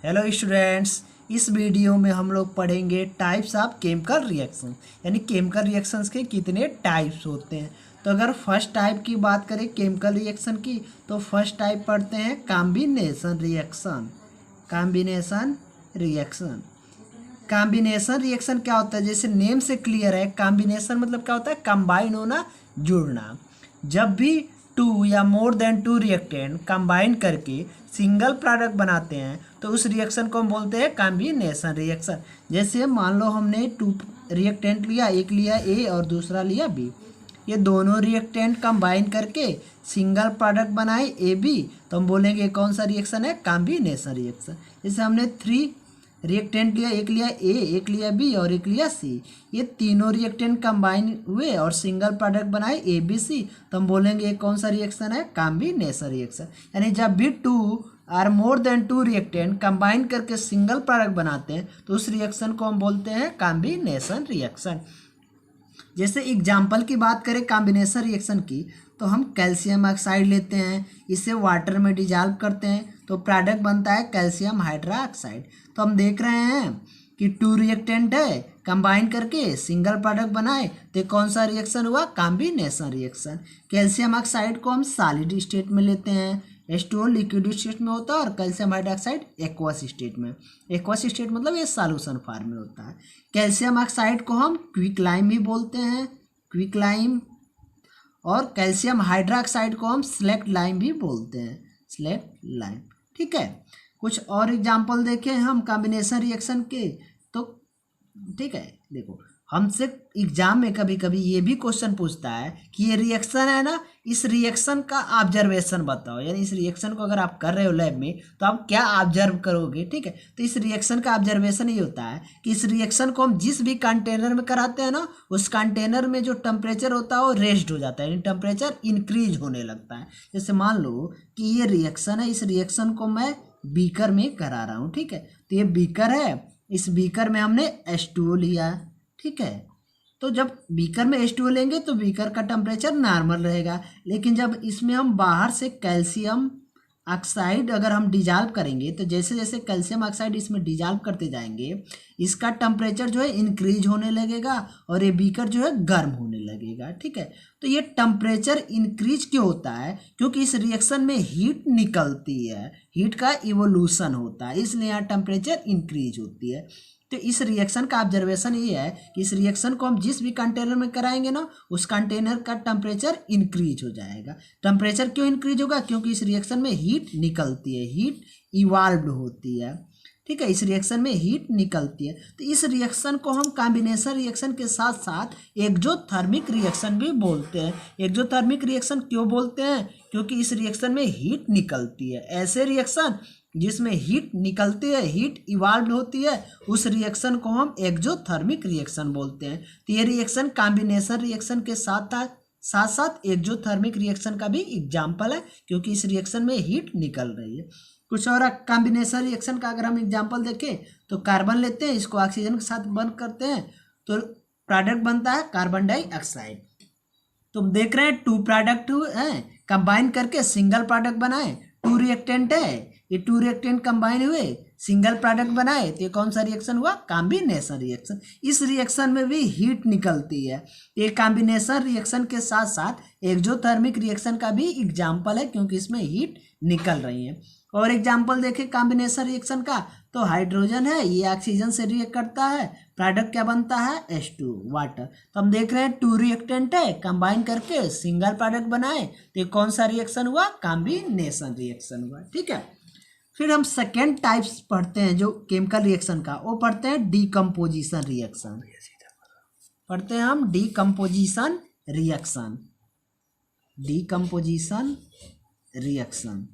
Hello students, इस video में हम लोग पढ़ेंगे टाइप्स ऑफ केमिकल रिएक्शन, यानी केमिकल रिएक्शंस के कितने टाइप्स होते हैं। तो अगर फर्स्ट टाइप की बात करें केमिकल रिएक्शन की, तो फर्स्ट टाइप पढ़ते हैं combination reaction. Combination reaction combination reaction क्या होता है, जैसे नेम से क्लियर है। कॉम्बिनेशन मतलब क्या होता है, कंबाइन होना, जुड़ना। जब भी टू या more than two reactant combine करके सिंगल प्रोडक्ट बनाते हैं तो उस रिएक्शन को हम बोलते हैं कॉम्बिनेशन रिएक्शन। जैसे मान लो हमने टू रिएक्टेंट लिया, एक लिया ए और दूसरा लिया बी। ये दोनों रिएक्टेंट कंबाइन करके सिंगल प्रोडक्ट बनाए ए बी, तो हम बोलेंगे कौन सा रिएक्शन है, कॉम्बिनेशन रिएक्शन। जैसे हमने थ्री रिएक्टेंट लिया, एक लिया ए, एक लिया बी और एक लिया सी। ये तीनों रिएक्टेंट कंबाइन हुए और सिंगल प्रोडक्ट बनाए ए बी सी, तो हम बोलेंगे ये कौन सा रिएक्शन है, कॉम्बिनेशन रिएक्शन। यानी जब भी two or more than two reactant combine करके सिंगल प्रोडक्ट बनाते हैं तो उस रिएक्शन को हम बोलते हैं कॉम्बिनेशन रिएक्शन। जैसे एग्जाम्पल की बात करें कॉम्बिनेशन रिएक्शन की, तो हम कैल्शियम ऑक्साइड लेते हैं, इसे वाटर में डिजॉल्व करते हैं तो प्रोडक्ट बनता है कैल्शियम हाइड्रोक्साइड। तो हम देख रहे हैं कि टू रिएक्टेंट है, कंबाइन करके सिंगल प्रोडक्ट बनाए तो कौन सा रिएक्शन हुआ, कॉम्बिनेशन रिएक्शन। कैल्शियम ऑक्साइड को हम सॉलिड स्टेट में लेते हैं, H2O लिक्विड स्टेट में होता है और कैल्शियम हाइड्रोक्साइड एक्वस स्टेट में। एक्वस स्टेट मतलब ये सॉल्यूशन फॉर्म में होता है। कैल्शियम ऑक्साइड को हम क्विक लाइम भी बोलते हैं, क्विक लाइम। और कैल्शियम हाइड्रोक्साइड को हम सेलेक्ट लाइम भी बोलते हैं, सेलेक्ट लाइम। ठीक है, कुछ और एग्जांपल देखें हम कॉम्बिनेशन रिएक्शन के। तो ठीक है, देखो हमसे एग्जाम में कभी कभी ये भी क्वेश्चन पूछता है कि ये रिएक्शन है ना, इस रिएक्शन का ऑब्जर्वेशन बताओ। यानी इस रिएक्शन को अगर आप कर रहे हो लैब में तो आप क्या ऑब्जर्व करोगे। ठीक है, तो इस रिएक्शन का ऑब्जर्वेशन ये होता है कि इस रिएक्शन को हम जिस भी कंटेनर में कराते हैं ना, उस कंटेनर में जो टेम्परेचर होता है वो रेस्ट हो जाता है, यानी टेम्परेचर इंक्रीज होने लगता है। जैसे मान लो कि ये रिएक्शन है, इस रिएक्शन को मैं बीकर में करा रहा हूँ। ठीक है, तो ये बीकर है, इस बीकर में हमने H2O लिया। ठीक है, तो जब बीकर में H2O लेंगे तो बीकर का टेम्परेचर नॉर्मल रहेगा, लेकिन जब इसमें हम बाहर से कैल्शियम ऑक्साइड अगर हम डिजॉल्व करेंगे तो जैसे जैसे कैल्शियम ऑक्साइड इसमें डिजॉल्व करते जाएंगे इसका टेम्परेचर जो है इंक्रीज होने लगेगा और ये बीकर जो है गर्म होने लगेगा। ठीक है, तो ये टेम्परेचर इंक्रीज क्यों होता है, क्योंकि इस रिएक्शन में हीट निकलती है, हीट का इवोल्यूशन होता है, इसलिए यहाँ टेम्परेचर इंक्रीज होती है। तो इस रिएक्शन का ऑब्जर्वेशन ये है कि इस रिएक्शन को हम जिस भी कंटेनर में कराएंगे ना, उस कंटेनर का टेम्परेचर इंक्रीज हो जाएगा। टेम्परेचर क्यों इंक्रीज होगा, क्योंकि इस रिएक्शन में हीट निकलती है, हीट इवॉल्व होती है। ठीक है, इस रिएक्शन में हीट निकलती है। तो इस रिएक्शन को हम कॉम्बिनेशन रिएक्शन के साथ साथ एक्जोथर्मिक रिएक्शन भी बोलते हैं। एक्जोथर्मिक रिएक्शन क्यों बोलते हैं, क्योंकि इस रिएक्शन में हीट निकलती है। ऐसे रिएक्शन जिसमें हीट निकलती है, हीट इवॉल्व होती है, उस रिएक्शन को हम एक्जोथर्मिक रिएक्शन बोलते हैं। तो ये रिएक्शन कॉम्बिनेशन रिएक्शन के साथ साथ एक्जोथर्मिक रिएक्शन का भी एग्जाम्पल है, क्योंकि इस रिएक्शन में हीट निकल रही है। कुछ और कॉम्बिनेशन रिएक्शन का अगर हम एग्जाम्पल देखें तो कार्बन लेते हैं, इसको ऑक्सीजन के साथ बंद करते हैं तो प्रोडक्ट बनता है कार्बन डाइऑक्साइड। तुम देख रहे हैं टू प्रोडक्ट है कंबाइन करके सिंगल प्रोडक्ट बनाए, टू रिएक्टेंट है, ये टू रिएक्टेंट कंबाइन हुए सिंगल प्रोडक्ट बनाए तो ये कौन सा रिएक्शन हुआ, कॉम्बिनेशन रिएक्शन। इस रिएक्शन में भी हीट निकलती है। ये कॉम्बिनेशन रिएक्शन के साथ साथ एक्जोथर्मिक रिएक्शन का भी एग्जाम्पल है, क्योंकि इसमें हीट निकल रही है। और एग्जाम्पल देखें कॉम्बिनेशन रिएक्शन का, तो हाइड्रोजन है, ये ऑक्सीजन से रिएक्ट करता है, प्रोडक्ट क्या बनता है, H2 वाटर। तो हम देख रहे हैं टू रिएक्टेंट है, कंबाइन करके सिंगल प्रोडक्ट बनाए तो कौन सा रिएक्शन हुआ, कॉम्बिनेशन रिएक्शन हुआ। ठीक है, फिर हम सेकेंड टाइप्स पढ़ते हैं जो केमिकल रिएक्शन का, वो पढ़ते हैं डीकम्पोजिशन रिएक्शन। पढ़ते हैं हम डीकम्पोजिशन रिएक्शन। डीकम्पोजिशन रिएक्शन,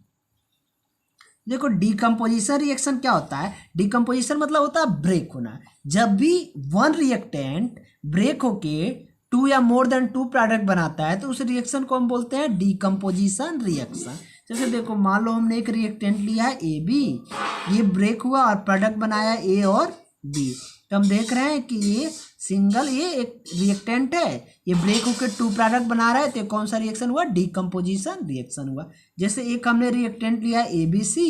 देखो डीकम्पोजिशन रिएक्शन क्या होता है। डीकम्पोजिशन मतलब होता है ब्रेक होना। जब भी वन रिएक्टेंट ब्रेक होके टू या मोर देन टू प्रोडक्ट बनाता है तो उस रिएक्शन को हम बोलते हैं डीकम्पोजिशन रिएक्शन। जैसे देखो मान लो हमने एक रिएक्टेंट लिया है ए बी, ये ब्रेक हुआ और प्रोडक्ट बनाया ए और बी। तो हम देख रहे हैं कि ये सिंगल, ये एक रिएक्टेंट है, ये ब्रेक होकर टू प्रोडक्ट बना रहा है तो कौन सा रिएक्शन हुआ, डीकम्पोजिशन रिएक्शन हुआ। जैसे एक हमने रिएक्टेंट लिया A B C,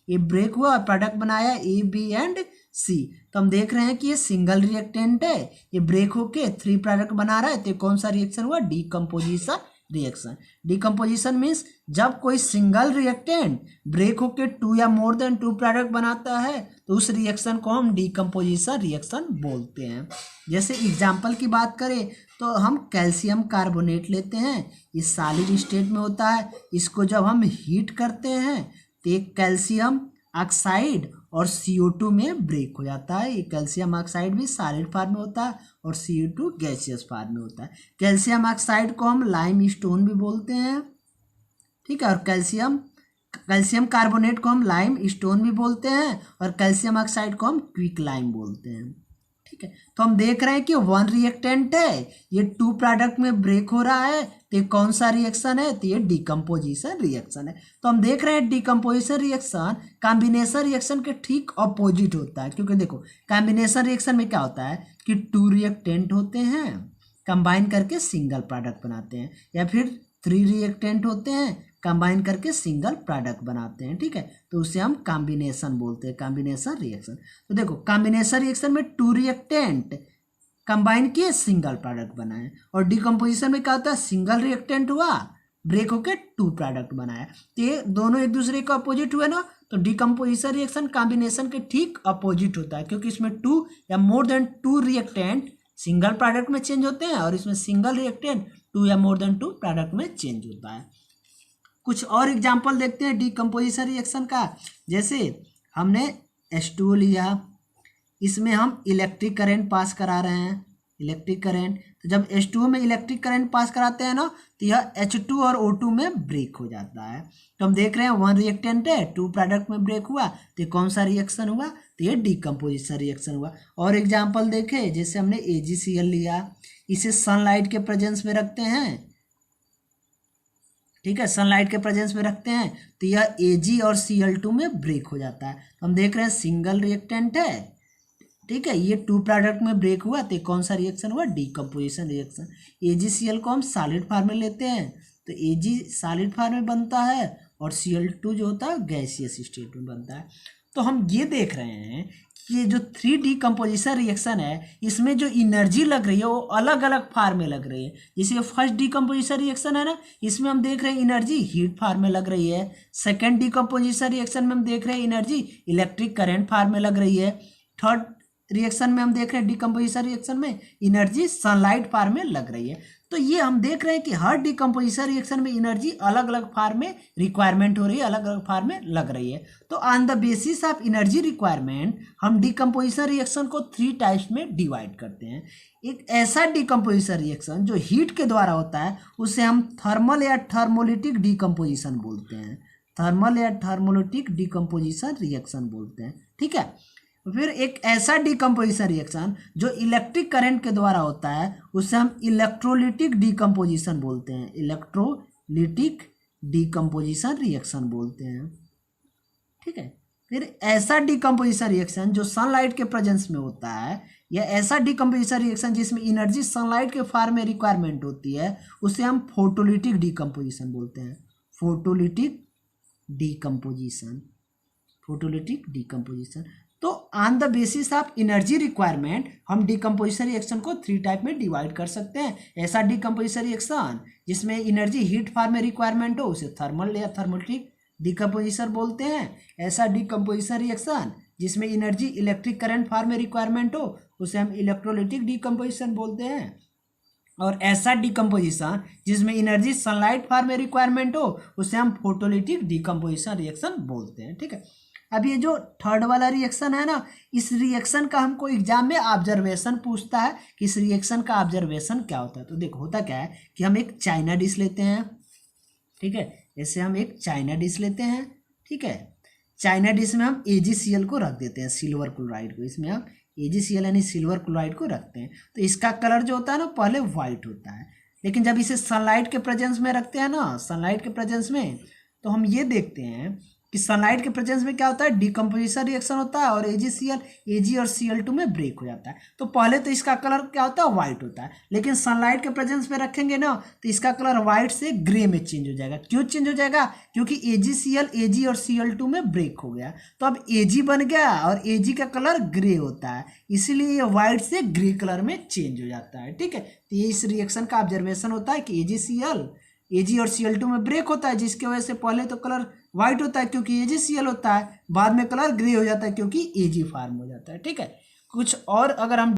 A break हुआ और प्रोडक्ट बनाया ए बी एंड सी। तो हम देख रहे हैं कि ये सिंगल रिएक्टेंट है, ये ब्रेक होके 3 प्रोडक्ट बना रहा है, तो कौन सा रिएक्शन हुआ? Decomposition reaction. डीकम्पोजिशन मीन्स जब कोई सिंगल रिएक्टेंट ब्रेक होके 2 या मोर देन 2 प्रोडक्ट बनाता है तो उस रिएक्शन को हम डीकम्पोजिशन रिएक्शन बोलते हैं। जैसे एग्जाम्पल की बात करें तो हम कैल्शियम कार्बोनेट लेते हैं, ये सॉलिड स्टेट में होता है, इसको जब हम हीट करते हैं तो एक कैल्शियम ऑक्साइड और CO2 में ब्रेक हो जाता है। ये कैल्शियम ऑक्साइड भी सॉलिड फॉर्म में होता है और CO2 गैसियस फॉर्म में होता है। कैल्शियम ऑक्साइड को हम लाइम स्टोन भी बोलते हैं, ठीक है, और कैल्शियम कार्बोनेट को हम लाइम स्टोन भी बोलते हैं और कैल्शियम ऑक्साइड को हम क्विक लाइम बोलते हैं, ठीक है। तो हम देख रहे हैं कि 1 रिएक्टेंट है, ये 2 प्रोडक्ट में ब्रेक हो रहा है, तो ये कौन सा रिएक्शन है? तो ये डीकम्पोजिशन रिएक्शन है। तो हम देख रहे हैं डीकम्पोजिशन रिएक्शन कॉम्बिनेशन रिएक्शन के ठीक अपोजिट होता है, क्योंकि देखो कॉम्बिनेशन रिएक्शन में क्या होता है कि 2 रिएक्टेंट होते हैं, कंबाइन करके सिंगल प्रोडक्ट बनाते हैं, या फिर 3 रिएक्टेंट होते हैं, कंबाइन करके सिंगल प्रोडक्ट बनाते हैं, ठीक है। तो उसे हम कॉम्बिनेशन बोलते हैं, कॉम्बिनेशन रिएक्शन। तो देखो कॉम्बिनेशन रिएक्शन में 2 रिएक्टेंट कंबाइन किए सिंगल प्रोडक्ट बनाए, और डीकम्पोजिशन में क्या होता है? सिंगल रिएक्टेंट हुआ ब्रेक होके 2 प्रोडक्ट बनाया, तो ये दोनों एक दूसरे के अपोजिट हुए ना। तो डीकम्पोजिशन रिएक्शन कॉम्बिनेशन के ठीक अपोजिट होता है, क्योंकि इसमें 2 या more then 2 reactant single product में चेंज होते हैं, और इसमें सिंगल रिएक्टेंट 2 या मोर देन 2 प्रोडक्ट में चेंज होता है। कुछ और एग्जाम्पल देखते हैं डीकम्पोजिशन रिएक्शन का। जैसे हमने H2O लिया, इसमें हम इलेक्ट्रिक करंट पास करा रहे हैं, इलेक्ट्रिक करंट। तो जब H2O में इलेक्ट्रिक करंट पास कराते हैं ना, तो यह H2 और O2 में ब्रेक हो जाता है। तो हम देख रहे हैं 1 रिएक्टेंट है, 2 प्रोडक्ट में ब्रेक हुआ, तो कौन सा रिएक्शन हुआ? तो ये डीकम्पोजिशन रिएक्शन हुआ। और एग्जाम्पल देखे, जैसे हमने AgCl लिया, इसे सनलाइट के प्रेजेंस में रखते हैं, ठीक है, सनलाइट के प्रेजेंस में रखते हैं, तो यह Ag और Cl2 में ब्रेक हो जाता है। तो हम देख रहे हैं सिंगल रिएक्टेंट है, ठीक है, ये 2 प्रोडक्ट में ब्रेक हुआ, तो कौन सा रिएक्शन हुआ? Decomposition reaction. AgCl को हम सॉलिड फॉर्म में लेते हैं, तो Ag सॉलिड फॉर्म में बनता है और Cl2 जो होता है गैसियस स्टेट में बनता है। तो हम ये देख रहे हैं कि ये जो 3 डीकम्पोजिशन रिएक्शन है, इसमें जो एनर्जी लग रही है वो अलग अलग फार्म में लग रही है। जैसे फर्स्ट डीकम्पोजिशन रिएक्शन है ना, इसमें हम देख रहे हैं एनर्जी हीट फार्म में लग रही है। सेकेंड डीकम्पोजिशन रिएक्शन में हम देख रहे हैं एनर्जी इलेक्ट्रिक करंट फार्म में लग रही है। थर्ड रिएक्शन में हम देख रहे हैं डीकम्पोजिशन रिएक्शन में एनर्जी सनलाइट फार्म में लग रही है। तो ये हम देख रहे हैं कि हर डीकम्पोजिशन रिएक्शन में एनर्जी अलग अलग फार्म में रिक्वायरमेंट हो रही है, अलग अलग फार्म में लग रही है। तो on the basis of energy requirement हम डीकम्पोजिशन रिएक्शन को 3 टाइप्स में डिवाइड करते हैं। एक ऐसा डीकम्पोजिशन रिएक्शन जो हीट के द्वारा होता है, उसे हम थर्मल या थर्मोलिटिक डीकम्पोजिशन बोलते हैं, थर्मल या थर्मोलिटिक डीकम्पोजिशन रिएक्शन बोलते हैं, ठीक है। फिर एक ऐसा डीकम्पोजिशन रिएक्शन जो इलेक्ट्रिक करंट के द्वारा होता है, उसे हम इलेक्ट्रोलिटिक डीकम्पोजिशन बोलते हैं, इलेक्ट्रोलिटिक डीकम्पोजिशन रिएक्शन बोलते हैं, ठीक है। फिर ऐसा डीकम्पोजिशन रिएक्शन जो सनलाइट के प्रेजेंस में होता है, या ऐसा डीकम्पोजिशन रिएक्शन जिसमें एनर्जी सनलाइट के फॉर्म में रिक्वायरमेंट होती है, उसे हम फोटोलिटिक डीकम्पोजिशन बोलते हैं, फोटोलिटिक डीकम्पोजिशन, फोटोलिटिक डीकम्पोजिशन। तो on the basis of energy requirement हम डीकम्पोजिशन रिएक्शन को 3 टाइप में डिवाइड कर सकते हैं। ऐसा डीकम्पोजिशन रिएक्शन जिसमें एनर्जी हीट फॉर्म में रिक्वायरमेंट हो, उसे थर्मल या थर्मोलिटिक डीकम्पोजिशन बोलते हैं। ऐसा डीकम्पोजिशन रिएक्शन जिसमें एनर्जी इलेक्ट्रिक करंट फॉर्म में रिक्वायरमेंट हो, उसे हम इलेक्ट्रोलिटिक डीकम्पोजिशन बोलते हैं। और ऐसा डीकम्पोजिशन जिसमें एनर्जी सनलाइट फॉर्म में रिक्वायरमेंट हो, उसे हम फोटोलिटिक डीकम्पोजिशन रिएक्शन बोलते हैं, ठीक है। अब ये जो थर्ड वाला रिएक्शन है ना, इस रिएक्शन का हमको एग्जाम में ऑब्जर्वेशन पूछता है कि इस रिएक्शन का ऑब्जर्वेशन क्या होता है। तो देखो होता क्या है कि हम एक चाइना डिश लेते हैं, ठीक है, जैसे हम एक चाइना डिश लेते हैं, ठीक है, चाइना डिश में हम AgCl को रख देते हैं, सिल्वर क्लोराइड को, इसमें हम AgCl यानी सिल्वर क्लोराइड को रखते हैं। तो इसका कलर जो होता है ना पहले वाइट होता है, लेकिन जब इसे सनलाइट के प्रेजेंस में रखते हैं ना, सनलाइट के प्रेजेंस में, तो हम ये देखते हैं कि सनलाइट के प्रेजेंस में क्या होता है, डिकम्पोजिशन रिएक्शन होता है और Ag और Cl2 में ब्रेक हो जाता है। तो पहले तो इसका कलर क्या होता है, व्हाइट होता है, लेकिन सनलाइट के प्रेजेंस में रखेंगे ना तो इसका कलर व्हाइट से ग्रे में चेंज हो जाएगा। क्यों चेंज हो जाएगा, क्योंकि Ag और Cl2 में ब्रेक हो गया, तो अब Ag बन गया और Ag का कलर ग्रे होता है, इसीलिए ये व्हाइट से ग्रे कलर में चेंज हो जाता है। ठीक है, तो ये इस रिएक्शन का ऑब्जर्वेशन होता है कि Ag और Cl2 में ब्रेक होता है, जिसकी वजह से पहले तो कलर व्हाइट होता है क्योंकि AgCl होता है, बाद में कलर ग्रे हो जाता है क्योंकि Ag फॉर्म हो जाता है। ठीक है, कुछ और अगर हम